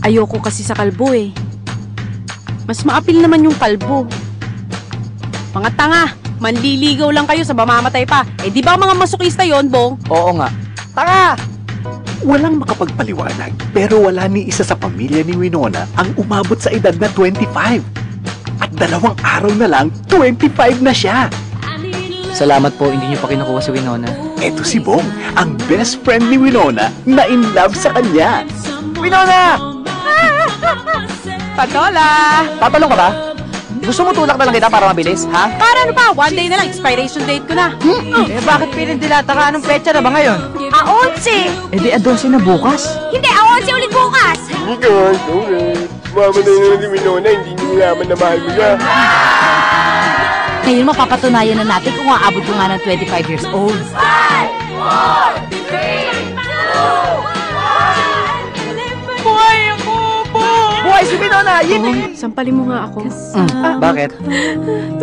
Ayoko kasi sa kalbo eh. Mas maapil naman yung kalbo. Mga tanga, manliligaw lang kayo sa mamamatay pa. Eh di ba mga masokista yon, Bong? Oo nga. Tanga! Walang makapagpaliwanag, pero wala ni isa sa pamilya ni Winona ang umabot sa edad na 25. At 2 araw na lang, 25 na siya. Salamat po, hindi niyo pa kinukuha si Winona. Eto si Bong, ang best friend ni Winona na in love sa kanya. Winona! Patola! Tatalong ka ba? Gusto mo tulak na lang kita para mabilis, ha? Para ano pa? 1 day na lang, expiration date ko na. Eh, bakit pinindilata ka? Anong petsa na ba ngayon? 11! Eh, di 12 na bukas. Hindi, 11 ulit bukas! Okay. Mama na yun ni Winona, hindi niyo nalaman na mahal mo siya. Ngayon mapapatunayan na natin kung aabot ko nga ng 25 years old. 5, 4, 3, 2, 1! Buhay ako, Bong! Buhay si Winona! Yun! Sampalin mo nga ako. Bakit?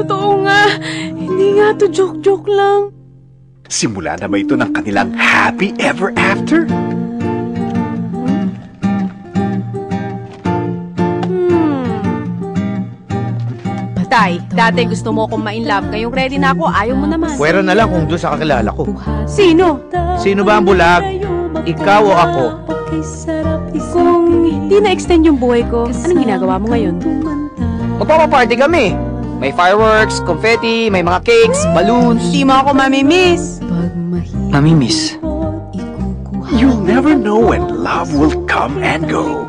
Totoo nga. Hindi nga to joke-joke lang. Simula na ba ito ng kanilang happy ever after? Tay, dati gusto mo akong ma-inlove. Ngayong ready na ako, ayaw mo naman. Pwera na lang kung doon sa kakilala ko. Sino? Sino ba ang bulag? Ikaw o ako? Kung hindi na-extend yung buhay ko, anong ginagawa mo ngayon? Magpapaparty kami. May fireworks, confetti, may mga cakes, balloons. Hindi mo ako mamimiss. Mamimiss. You'll never know when love will come and go.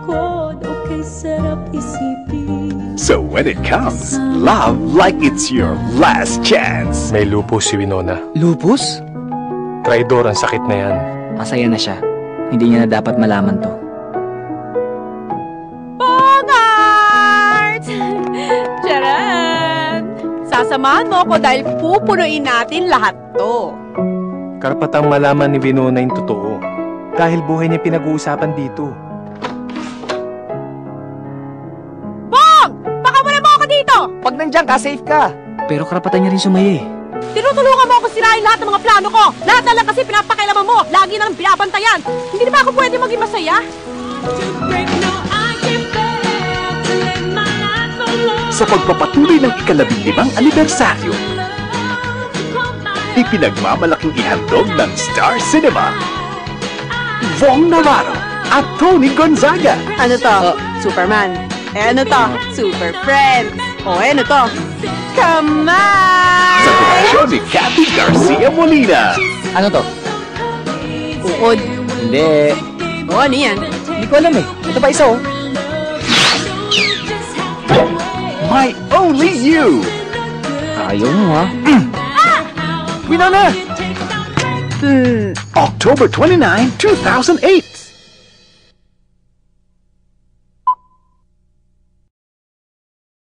So when it comes, love like it's your last chance. May lupus si Winona. Lupus? Traidor ang sakit na yan. Masaya na siya. Hindi niya na dapat malaman to. Bongart! Charan! Sasamahan mo ako dahil pupunuin natin lahat to. Karapatang malaman ni Winona yung totoo. Dahil buhay niya pinag-uusapan dito. Dito! Pag nandiyan ka, safe ka. Pero karapatan niya rin sumaya eh. Tinutulungan mo ako sirain lahat ng mga plano ko. Lahat na lang kasi pinapakailaman mo. Lagi na lang binabantayan. Hindi na ba ako pwede maging masaya? Sa pagpapatuloy ng ika-15 anibersaryo, ipinagmamalaking ihandog ng Star Cinema, Vong Navarro at Tony Gonzaga. Ano to? Superman. Ano to? Super Friends. O ano to? Kamay! Sa produksyon ni Cathy Garcia Molina. Ano to? Uod. Hindi. O ano yan? Hindi ko alam eh. Ito pa isa oh. My Only You. Ayaw mo ha. Winona! October 29, 2008.